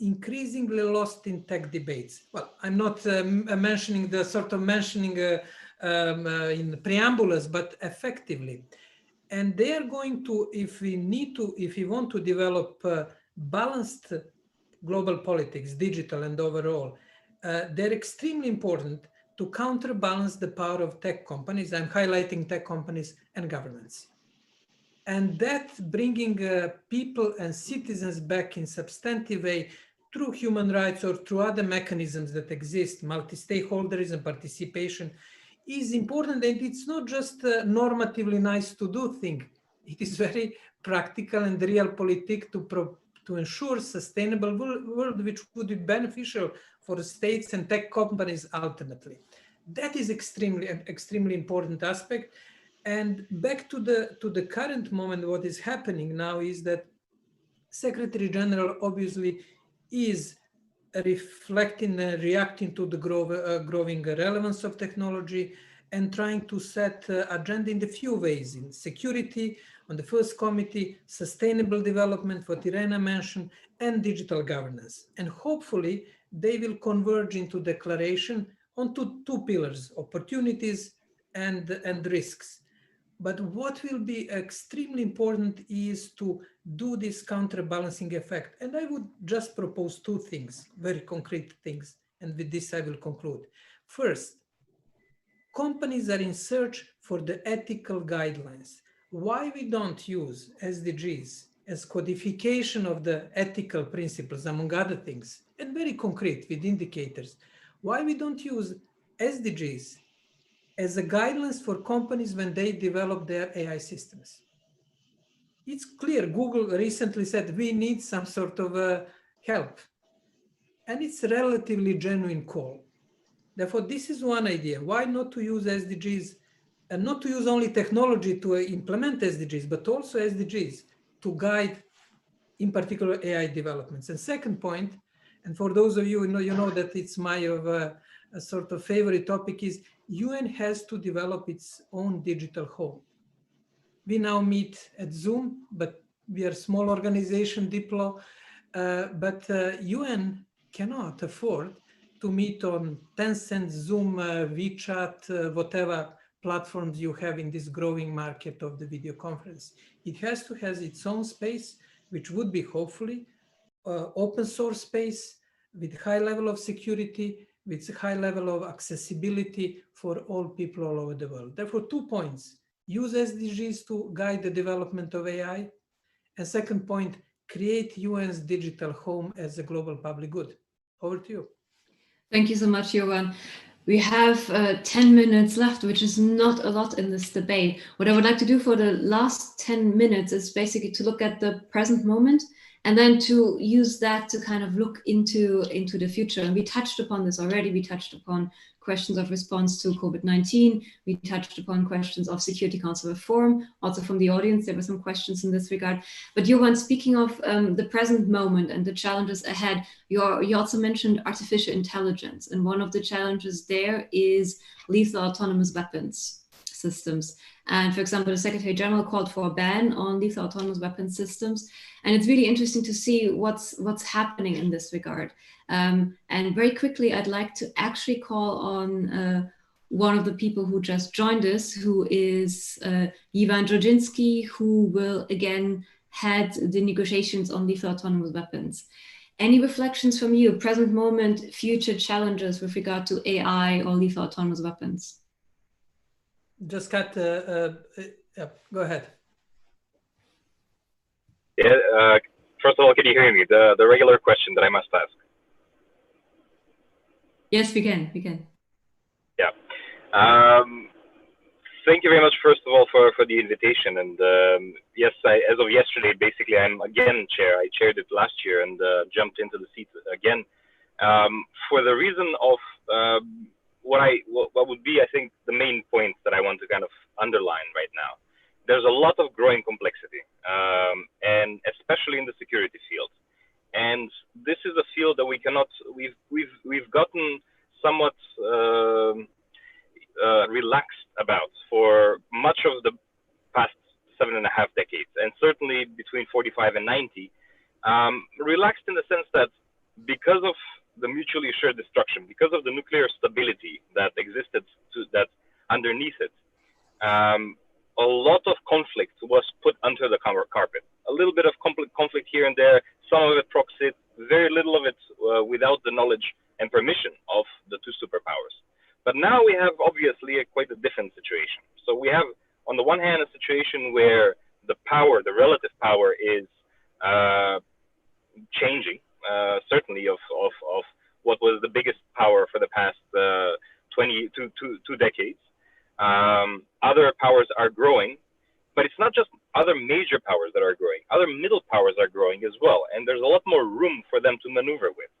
increasingly lost in tech debates. Well, I'm not mentioning the sort of mentioning in preambulas, but effectively. And they are going to, if we want to develop balanced global politics, digital and overall, they're extremely important to counterbalance the power of tech companies. I'm highlighting tech companies and governments. And that bringing people and citizens back in substantive way through human rights or through other mechanisms that exist, multi-stakeholderism, participation, is important. And it's not just a normatively nice to do thing. It is very practical and realpolitik to ensure sustainable world, which would be beneficial for the states and tech companies ultimately. That is extremely important aspect. And back to the current moment, what is happening now is that Secretary General obviously is reflecting and reacting to the growing relevance of technology and trying to set agenda in the few ways: in security, on the first committee, sustainable development, what Irena mentioned, and digital governance. And hopefully they will converge into declaration on two pillars: opportunities and risks. But what will be extremely important is to do this counterbalancing effect. And I would just propose two things, very concrete things. And with this, I will conclude. First, companies are in search for the ethical guidelines. Why we don't use SDGs as codification of the ethical principles, among other things, and very concrete with indicators? Why we don't use SDGs as a guidelines for companies when they develop their AI systems? It's clear. Google recently said we need some sort of help, and it's a relatively genuine call. Therefore, this is one idea. Why not to use SDGs, and not to use only technology to implement SDGs, but also SDGs to guide, in particular, AI developments. And second point, and for those of you who know, you know that it's my a sort of favorite topic, is UN has to develop its own digital home. We now meet at Zoom, but we are a small organization, Diplo, but UN cannot afford to meet on Tencent, Zoom, WeChat, whatever platforms you have in this growing market of the video conference. It has to have its own space, which would be hopefully open source space with high level of security, with high level of accessibility for all people all over the world. Therefore, 2 points: use SDGs to guide the development of AI. And second point, create UN's digital home as a global public good. Over to you. Thank you so much, Jovan. We have 10 minutes left, which is not a lot in this debate. What I would like to do for the last 10 minutes is basically to look at the present moment and then to use that to kind of look into the future. And we touched upon this already. We touched upon questions of response to COVID-19. We touched upon questions of Security Council reform. Also from the audience, there were some questions in this regard. But Jovan, speaking of the present moment and the challenges ahead, you also mentioned artificial intelligence. And one of the challenges there is lethal autonomous weapons systems. And for example, the Secretary General called for a ban on lethal autonomous weapons systems. And it's really interesting to see what's happening in this regard. And very quickly, I'd like to actually call on one of the people who just joined us, who is Ivan Drojinski, who will again head the negotiations on lethal autonomous weapons. Any reflections from you, present moment, future challenges with regard to AI or lethal autonomous weapons? Just cut, yeah, go ahead. Yeah, first of all, can you hear me? The regular question that I must ask. Yes, we can. Yeah. Thank you very much, first of all, for the invitation. And yes, as of yesterday, basically, I'm again chair. I chaired it last year and jumped into the seat again for the reason of what would be, I think, the main point that I want to kind of underline right now. There's a lot of growing complexity, and especially in the security field. And this is a field that we cannot. We've gotten somewhat relaxed about for much of the past 7.5 decades, and certainly between 45 and 90, relaxed in the sense that because of the mutually assured destruction, because of the nuclear stability that existed that underneath it, a lot of conflict was put under the carpet. A little bit of conflict here and there, some of it proxy, very little of it without the knowledge and permission of the two superpowers. But now we have obviously quite a different situation. So we have, on the one hand, a situation where the power, the relative power, is changing. Certainly of what was the biggest power for the past 2 decades. Other powers are growing, but it's not just other major powers that are growing. Other middle powers are growing as well, and there's a lot more room for them to maneuver with.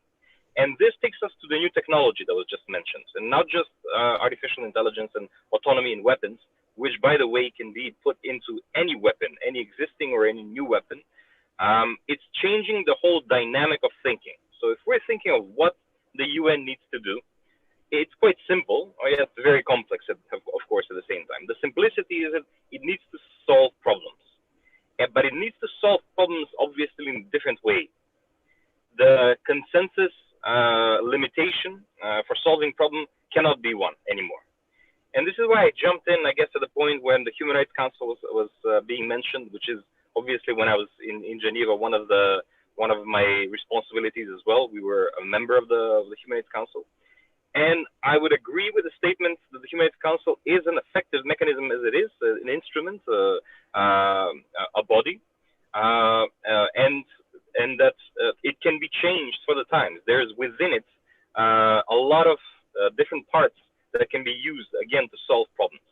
And this takes us to the new technology that was just mentioned, and not just artificial intelligence and autonomy in weapons, which, by the way, can be put into any weapon, any existing or any new weapon. it's changing the whole dynamic of thinking. So if we're thinking of what the UN needs to do, it's quite simple, or yet very complex, of course, at the same time. The simplicity is that it needs to solve problems, but it needs to solve problems, obviously, in different ways. The consensus limitation for solving problem cannot be one anymore. And this is why I jumped in, I guess, at the point when the Human Rights Council was being mentioned, which is obviously when I was in Geneva, one of my responsibilities as well. We were a member of the Human Rights Council. And I would agree with the statement that the Human Rights Council is an effective mechanism as it is, an instrument, a body, and that it can be changed for the times. There's within it a lot of different parts that can be used, again, to solve problems.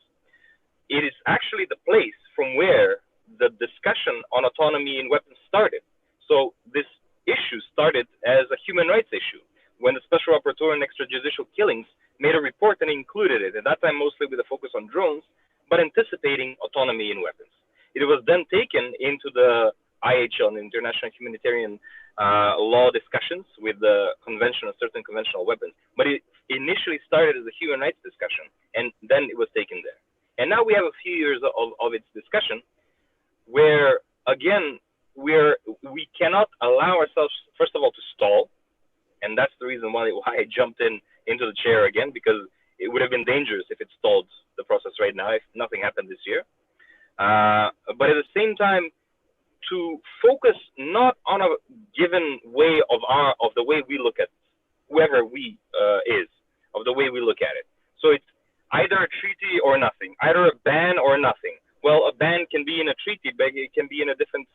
It is actually the place from where the discussion on autonomy in weapons started. So this issue started as a human rights issue, when the Special Rapporteur on Extrajudicial Killings made a report and included it, at that time mostly with a focus on drones, but anticipating autonomy in weapons. It was then taken into the IHL, International Humanitarian Law discussions with the Convention on Certain Conventional Weapons, but it initially started as a human rights discussion, and then it was taken there. And now we have a few years of its discussion, where, again, we cannot allow ourselves, first of all, to stall. And that's the reason why I jumped into the chair again, because it would have been dangerous if it stalled the process right now, if nothing happened this year. But at the same time, to focus not on a given way of the way we look at whoever we is, of the way we look at it. So it's either a treaty or nothing, either a ban or nothing. Well, a ban can be in a treaty, but it can be in a different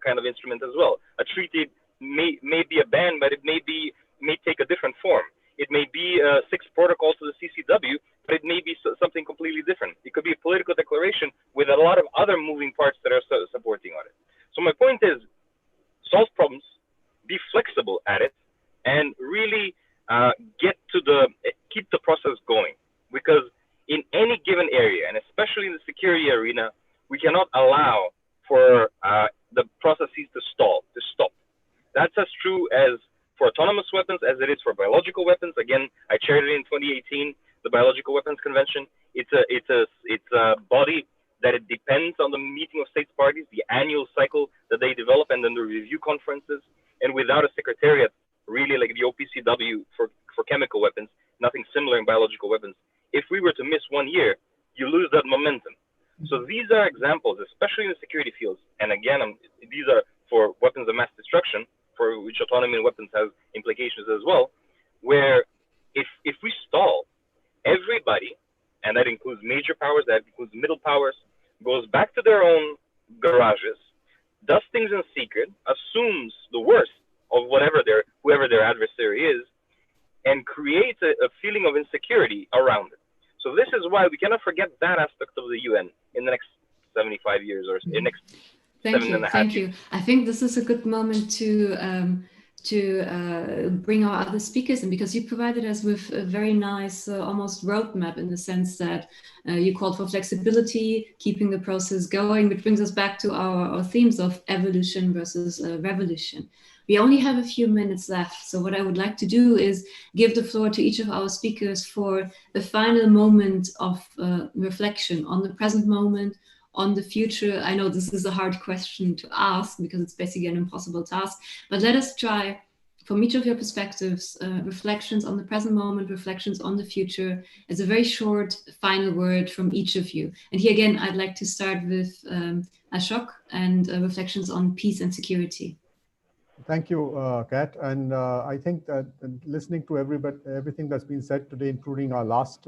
kind of instrument as well. A treaty may be a ban, but it may take a different form. It may be a sixth protocol to the CCW, but it may be something completely different. It could be a political declaration with a lot of other moving parts that are supporting on it. So my point is, solve problems, be flexible at it, and really keep the process going. Because in any given area, and especially in the security arena, we cannot allow for the processes to stop. That's as true as for autonomous weapons as it is for biological weapons. Again, I chaired it in 2018, the Biological Weapons Convention. It's a body that it depends on the meeting of states parties, the annual cycle that they develop, and then the review conferences. And without a secretariat, really like the OPCW for chemical weapons, nothing similar in biological weapons. If we were to miss 1 year, you lose that momentum. So these are examples, especially in the security fields. And again, these are for weapons of mass destruction, for which autonomy in weapons has implications as well, where if we stall, everybody, and that includes major powers, that includes middle powers, goes back to their own garages, does things in secret, assumes the worst of whoever their adversary is, and creates a feeling of insecurity around it. So this is why we cannot forget that aspect of the UN in the next 75 years or in the next Thank you. I think this is a good moment to bring our other speakers in, because you provided us with a very nice almost roadmap, in the sense that you called for flexibility, keeping the process going, which brings us back to our themes of evolution versus revolution. We only have a few minutes left, so what I would like to do is give the floor to each of our speakers for a final moment of reflection on the present moment, on the future. I know this is a hard question to ask because it's basically an impossible task, but let us try, from each of your perspectives, reflections on the present moment, reflections on the future, as a very short final word from each of you. And here again, I'd like to start with Ashok and reflections on peace and security. Thank you, Kat. And I think that listening to everything that's been said today, including our last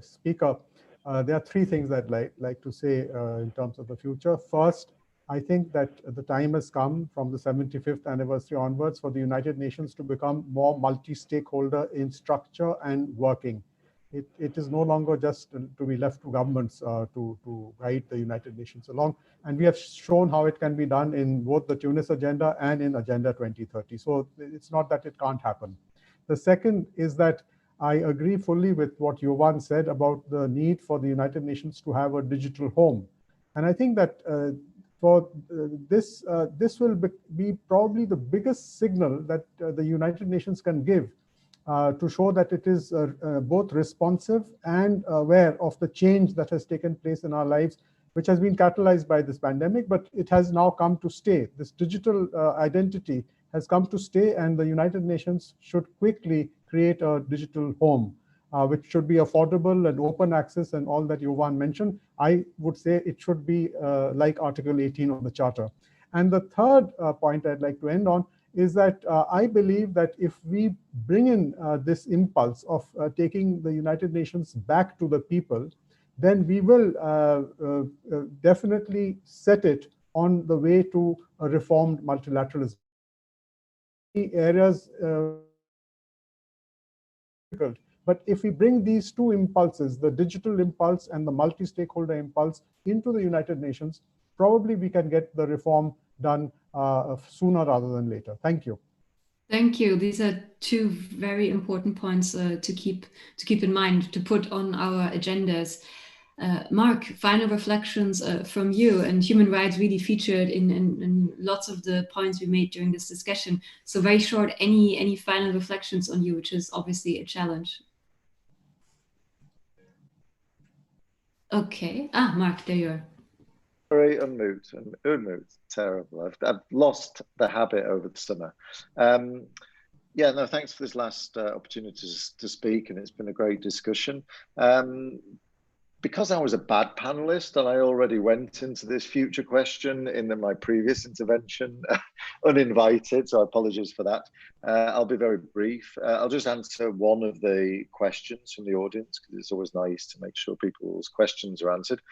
speaker, there are three things I'd like to say in terms of the future. First, I think that the time has come from the 75th anniversary onwards for the United Nations to become more multi-stakeholder in structure and working. It is no longer just to be left to governments to guide the United Nations along. And we have shown how it can be done in both the Tunis Agenda and in Agenda 2030. So it's not that it can't happen. The second is that I agree fully with what Jovan said about the need for the United Nations to have a digital home. And I think that for this will be probably the biggest signal that the United Nations can give to show that it is both responsive and aware of the change that has taken place in our lives, which has been catalyzed by this pandemic, but it has now come to stay. This digital identity has come to stay, and the United Nations should quickly create a digital home, which should be affordable and open access and all that Jovan mentioned. I would say it should be like Article 18 of the Charter. And the third point I'd like to end on is that I believe that if we bring in this impulse of taking the United Nations back to the people, then we will definitely set it on the way to a reformed multilateralism. Areas difficult. But if we bring these two impulses, the digital impulse and the multi-stakeholder impulse, into the United Nations, probably we can get the reform done sooner rather than later. Thank you. Thank you. These are two very important points to keep in mind, to put on our agendas. Mark, final reflections from you, and human rights really featured in lots of the points we made during this discussion. So very short, any final reflections on you, which is obviously a challenge. Okay. Mark, there you are. Sorry, unmute. Terrible. I've lost the habit over the summer. Yeah, no, thanks for this last opportunity to speak, and it's been a great discussion. Because I was a bad panelist and I already went into this future question in my previous intervention uninvited, so apologies for that. I'll be very brief. I'll just answer one of the questions from the audience, because it's always nice to make sure people's questions are answered.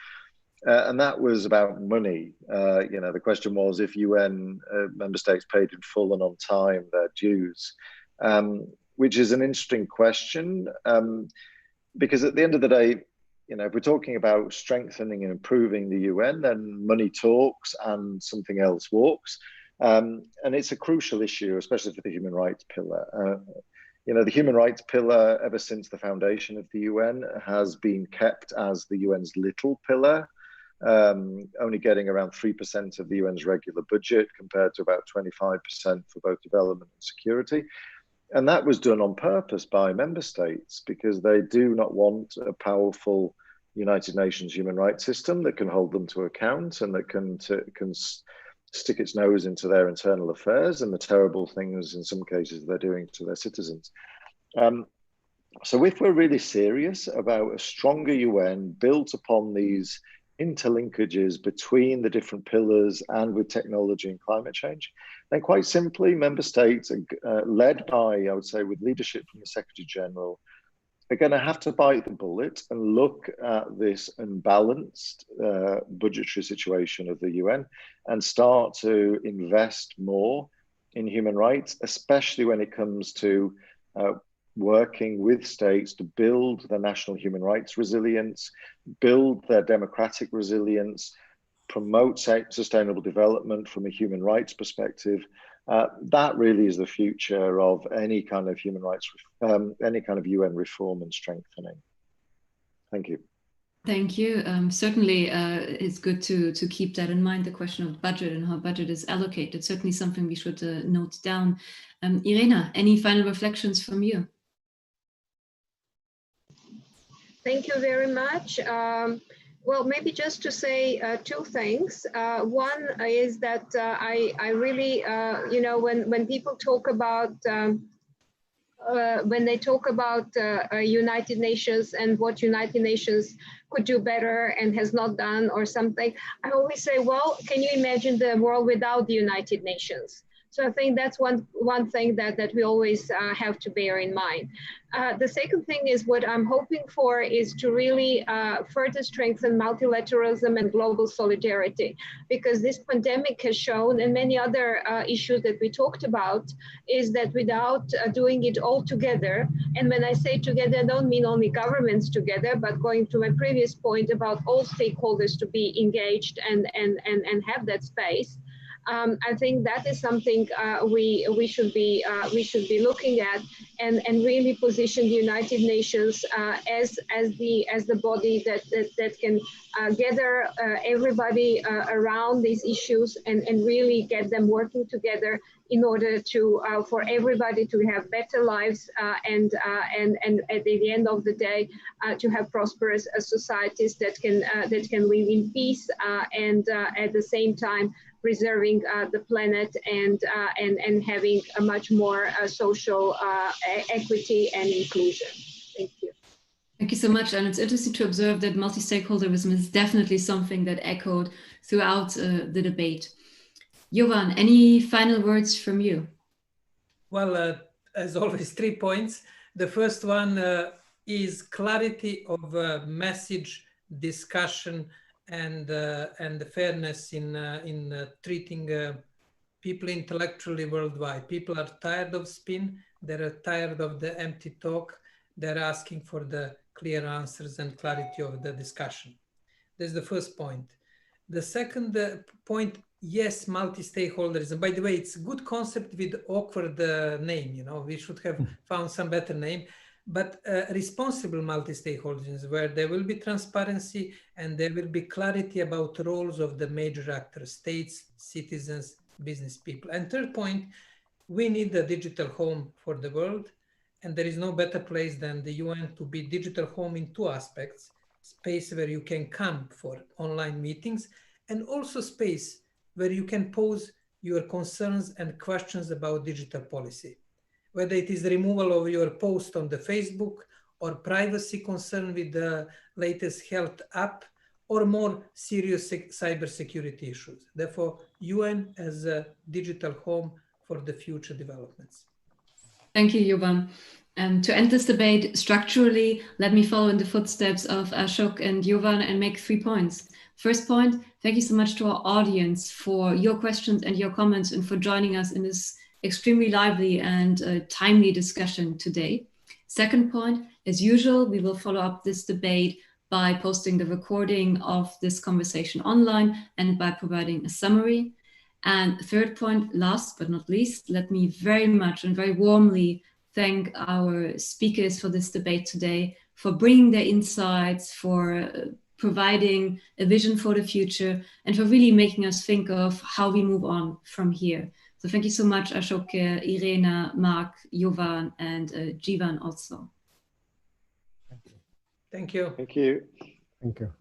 And that was about money. The question was if UN member states paid in full and on time their dues, which is an interesting question, because at the end of the day, if we're talking about strengthening and improving the UN, then money talks and something else walks. And it's a crucial issue, especially for the human rights pillar. The human rights pillar, ever since the foundation of the UN, has been kept as the UN's little pillar, only getting around 3% of the UN's regular budget compared to about 25% for both development and security. And that was done on purpose by member states, because they do not want a powerful United Nations human rights system that can hold them to account and that can stick its nose into their internal affairs and the terrible things in some cases they're doing to their citizens. So if we're really serious about a stronger UN built upon these interlinkages between the different pillars and with technology and climate change, then quite simply, member states, led by, I would say, with leadership from the Secretary General, are going to have to bite the bullet and look at this unbalanced budgetary situation of the UN and start to invest more in human rights, especially when it comes to working with states to build their national human rights resilience, build their democratic resilience, promote sustainable development from a human rights perspective. That really is the future of any kind of human rights, any kind of UN reform and strengthening. Thank you. Thank you. Certainly, it's good to keep that in mind, the question of budget and how budget is allocated. Certainly something we should note down. Irena, any final reflections from you? Thank you very much. Well, maybe just to say two things. One is that I really, when people talk about, when they talk about United Nations and what United Nations could do better and has not done or something, I always say, well, can you imagine the world without the United Nations? So I think that's one thing that we always have to bear in mind. The second thing is what I'm hoping for is to really further strengthen multilateralism and global solidarity, because this pandemic has shown, and many other issues that we talked about, is that without doing it all together, and when I say together, I don't mean only governments together, but going to my previous point about all stakeholders to be engaged and have that space, I think that is something we should be looking at, and really position the United Nations as the body that can gather everybody around these issues and really get them working together in order to for everybody to have better lives and at the end of the day to have prosperous societies that can live in peace and at the same time preserving the planet and having a much more social equity and inclusion. Thank you. Thank you so much. And it's interesting to observe that multi-stakeholderism is definitely something that echoed throughout the debate. Jovan, any final words from you? Well, as always, 3 points. The first one is clarity of message, discussion, and the fairness in treating people intellectually worldwide. People are tired of spin. They're tired of the empty talk. They're asking for the clear answers and clarity of the discussion. That's the first point. The second point, yes, multi-stakeholderism. By the way, it's a good concept with awkward name. You know, we should have found some better name. But responsible multi-stakeholderism, where there will be transparency and there will be clarity about roles of the major actors, states, citizens, business people. And third point, we need a digital home for the world. And there is no better place than the UN to be digital home in 2 aspects: space where you can come for online meetings, and also space where you can pose your concerns and questions about digital policy. Whether it is the removal of your post on the Facebook, or privacy concern with the latest health app, or more serious cybersecurity issues. Therefore, UN as a digital home for the future developments. Thank you, Jovan. To end this debate structurally, let me follow in the footsteps of Ashok and Jovan and make 3 points. First point, thank you so much to our audience for your questions and your comments and for joining us in this extremely lively and timely discussion today. Second point, as usual, we will follow up this debate by posting the recording of this conversation online and by providing a summary. And third point, last but not least, let me very much and very warmly thank our speakers for this debate today, for bringing their insights, for providing a vision for the future, and for really making us think of how we move on from here. So thank you so much, Ashok, Irena, Mark, Jovan, and Jivan also. Thank you. Thank you. Thank you.